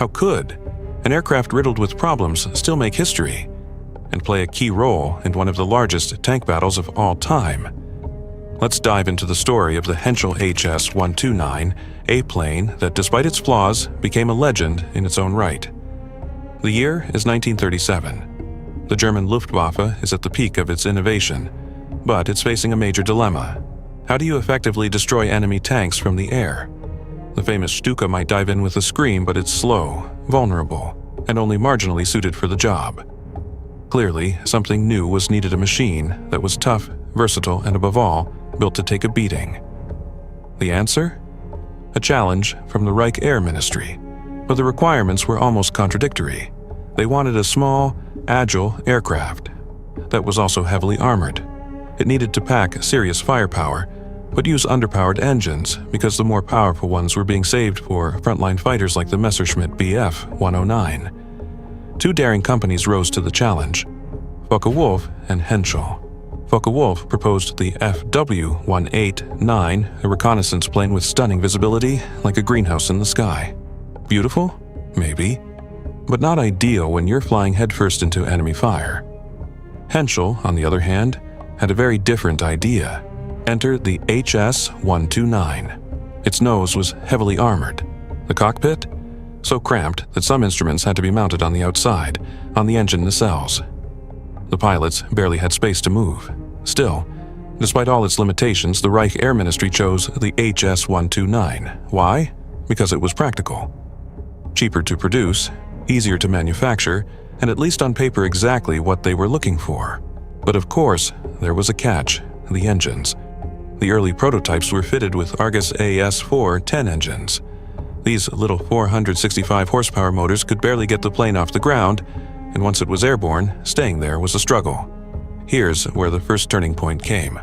How could an aircraft riddled with problems still make history and play a key role in one of the largest tank battles of all time? Let's dive into the story of the Henschel Hs 129, a plane that, despite its flaws, became a legend in its own right. The year is 1937. The German Luftwaffe is at the peak of its innovation, but it's facing a major dilemma. How do you effectively destroy enemy tanks from the air? The famous Stuka might dive in with a scream, but it's slow, vulnerable, and only marginally suited for the job. Clearly, something new was needed, a machine that was tough, versatile, and above all, built to take a beating. The answer? A challenge from the Reich Air Ministry, but the requirements were almost contradictory. They wanted a small, agile aircraft that was also heavily armored. It needed to pack serious firepower, but use underpowered engines because the more powerful ones were being saved for frontline fighters like the Messerschmitt Bf 109. Two daring companies rose to the challenge: Focke-Wulf and Henschel. Focke-Wulf proposed the FW-189, a reconnaissance plane with stunning visibility, like a greenhouse in the sky. Beautiful? Maybe. But not ideal when you're flying headfirst into enemy fire. Henschel, on the other hand, had a very different idea. Enter the HS-129. Its nose was heavily armored. The cockpit? So cramped that some instruments had to be mounted on the outside, on the engine nacelles. The pilots barely had space to move. Still, despite all its limitations, the Reich Air Ministry chose the HS-129. Why? Because it was practical. Cheaper to produce, easier to manufacture, and at least on paper exactly what they were looking for. But of course, there was a catch: the engines. The early prototypes were fitted with Argus AS4 10 engines. These little 465 horsepower motors could barely get the plane off the ground, and once it was airborne, staying there was a struggle. Here's where the first turning point came.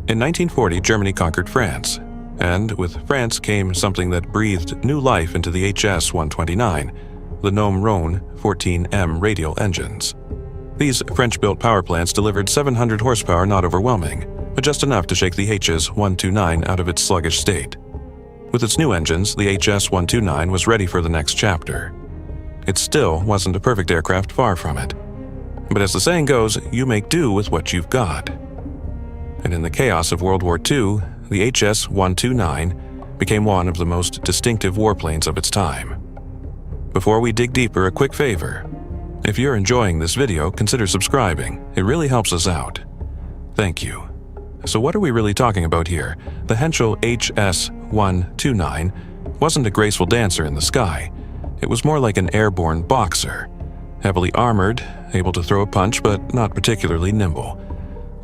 In 1940, Germany conquered France, and with France came something that breathed new life into the HS-129, the Gnome-Rhone 14M radial engines. These French-built power plants delivered 700 horsepower, not overwhelming, but just enough to shake the HS-129 out of its sluggish state. With its new engines, the HS-129 was ready for the next chapter. It still wasn't a perfect aircraft, far from it. But as the saying goes, you make do with what you've got. And in the chaos of World War II, the HS-129 became one of the most distinctive warplanes of its time. Before we dig deeper, a quick favor. If you're enjoying this video, consider subscribing. It really helps us out. Thank you. So what are we really talking about here? The Henschel HS-129 wasn't a graceful dancer in the sky. It was more like an airborne boxer. Heavily armored, able to throw a punch, but not particularly nimble.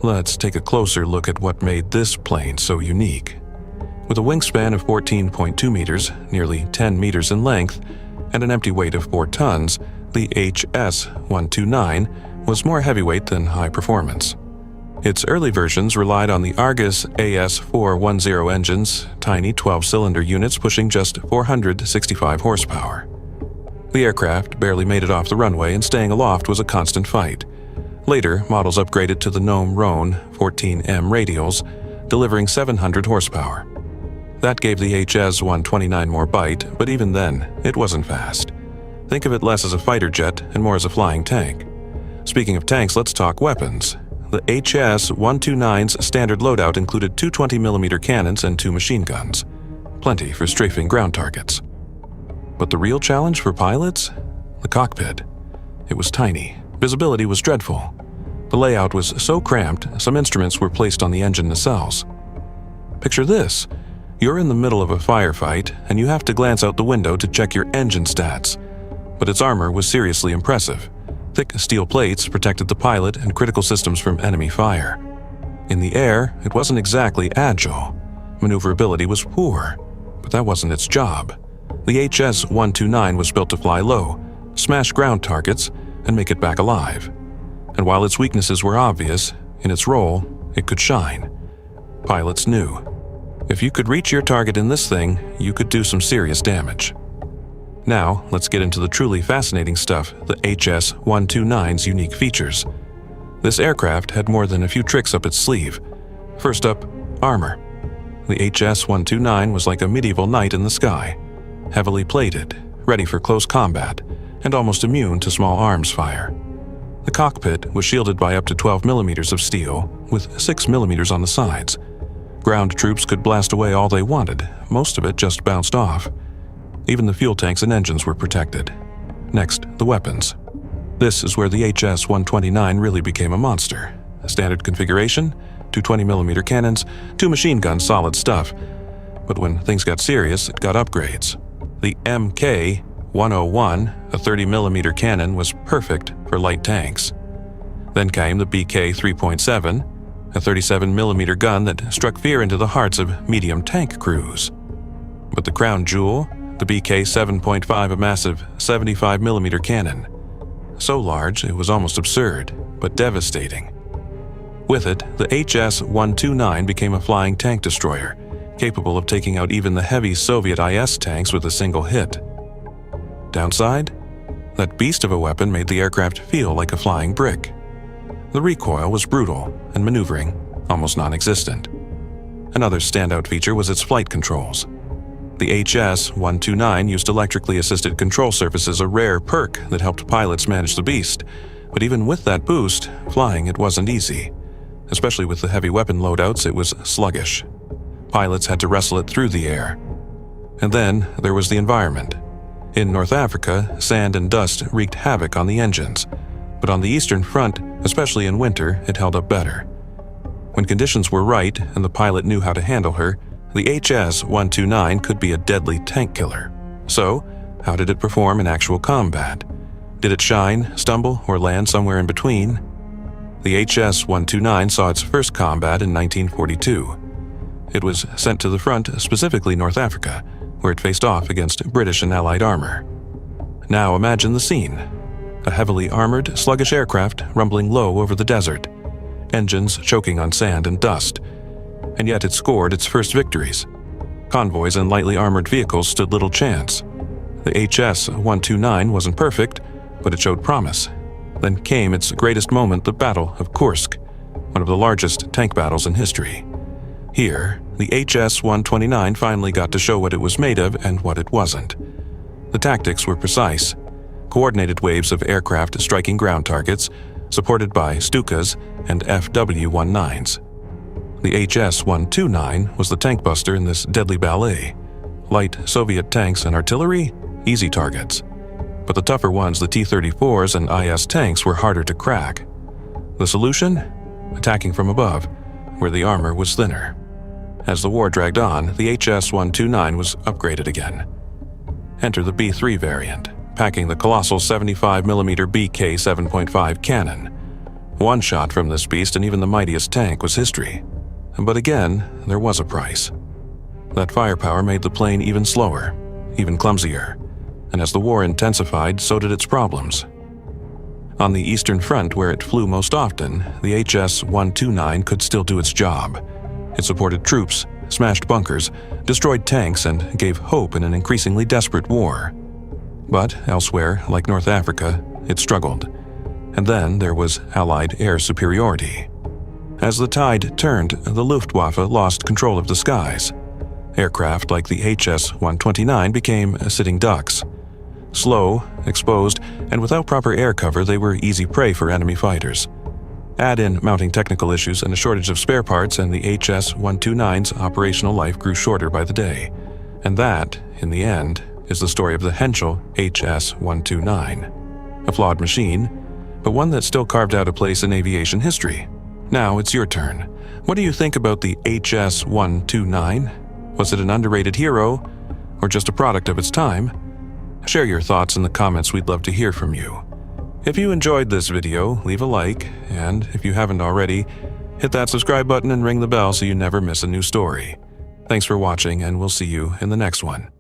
Let's take a closer look at what made this plane so unique. With a wingspan of 14.2 meters, nearly 10 meters in length, and an empty weight of 4 tons, the HS-129 was more heavyweight than high performance. Its early versions relied on the Argus AS410 engines, tiny 12-cylinder units pushing just 465 horsepower. The aircraft barely made it off the runway, and staying aloft was a constant fight. Later, models upgraded to the Gnome-Rhone 14M radials, delivering 700 horsepower. That gave the HS-129 more bite, but even then, it wasn't fast. Think of it less as a fighter jet and more as a flying tank. Speaking of tanks, let's talk weapons. The HS-129's standard loadout included 2 20mm cannons and 2 machine guns. Plenty for strafing ground targets. But the real challenge for pilots? The cockpit. It was tiny. Visibility was dreadful. The layout was so cramped, some instruments were placed on the engine nacelles. Picture this. You're in the middle of a firefight, and you have to glance out the window to check your engine stats. But its armor was seriously impressive. Thick steel plates protected the pilot and critical systems from enemy fire. In the air, it wasn't exactly agile. Maneuverability was poor, but that wasn't its job. The HS-129 was built to fly low, smash ground targets, and make it back alive. And while its weaknesses were obvious, in its role, it could shine. Pilots knew. If you could reach your target in this thing, you could do some serious damage. Now, let's get into the truly fascinating stuff, the HS-129's unique features. This aircraft had more than a few tricks up its sleeve. First up, armor. The HS-129 was like a medieval knight in the sky. Heavily plated, ready for close combat, and almost immune to small arms fire. The cockpit was shielded by up to 12 millimeters of steel, with 6 millimeters on the sides. Ground troops could blast away all they wanted, most of it just bounced off. Even the fuel tanks and engines were protected. Next, the weapons. This is where the HS-129 really became a monster. Standard configuration, 2 20mm cannons, 2 machine guns, solid stuff. But when things got serious, it got upgrades. The MK-101, a 30mm cannon, was perfect for light tanks. Then came the BK-3.7, a 37mm gun that struck fear into the hearts of medium tank crews. But the crown jewel, the BK-7.5, a massive 75mm cannon. So large it was almost absurd, but devastating. With it, the HS-129 became a flying tank destroyer, capable of taking out even the heavy Soviet IS tanks with a single hit. Downside? That beast of a weapon made the aircraft feel like a flying brick. The recoil was brutal and maneuvering almost non-existent. Another standout feature was its flight controls. The HS-129 used electrically assisted control surfaces, a rare perk that helped pilots manage the beast. But even with that boost, flying it wasn't easy. Especially with the heavy weapon loadouts, it was sluggish. Pilots had to wrestle it through the air. And then there was the environment. In North Africa, sand and dust wreaked havoc on the engines. But on the Eastern Front, especially in winter, it held up better. When conditions were right and the pilot knew how to handle her, the HS-129 could be a deadly tank killer. So, how did it perform in actual combat? Did it shine, stumble, or land somewhere in between? The HS-129 saw its first combat in 1942. It was sent to the front, specifically North Africa, where it faced off against British and Allied armor. Now imagine the scene. A heavily armored, sluggish aircraft rumbling low over the desert, engines choking on sand and dust. And yet it scored its first victories. Convoys and lightly armored vehicles stood little chance. The HS-129 wasn't perfect, but it showed promise. Then came its greatest moment, the Battle of Kursk, one of the largest tank battles in history. Here, the HS-129 finally got to show what it was made of and what it wasn't. The tactics were precise. Coordinated waves of aircraft striking ground targets, supported by Stukas and FW-19s. The HS-129 was the tank buster in this deadly ballet. Light Soviet tanks and artillery, easy targets. But the tougher ones, the T-34s and IS tanks, were harder to crack. The solution? Attacking from above, where the armor was thinner. As the war dragged on, the HS-129 was upgraded again. Enter the B-3 variant, packing the colossal 75mm BK-7.5 cannon. One shot from this beast and even the mightiest tank was history. But again, there was a price. That firepower made the plane even slower, even clumsier. And as the war intensified, so did its problems. On the Eastern Front, where it flew most often, the HS-129 could still do its job. It supported troops, smashed bunkers, destroyed tanks, and gave hope in an increasingly desperate war. But elsewhere, like North Africa, it struggled. And then there was Allied air superiority. As the tide turned, the Luftwaffe lost control of the skies. Aircraft like the HS-129 became sitting ducks. Slow, exposed, and without proper air cover, they were easy prey for enemy fighters. Add in mounting technical issues and a shortage of spare parts, and the HS-129's operational life grew shorter by the day. And that, in the end, is the story of the Henschel HS-129. A flawed machine, but one that still carved out a place in aviation history. Now it's your turn. What do you think about the HS-129? Was it an underrated hero, or just a product of its time? Share your thoughts in the comments, we'd love to hear from you. If you enjoyed this video, leave a like, and if you haven't already, hit that subscribe button and ring the bell so you never miss a new story. Thanks for watching, and we'll see you in the next one.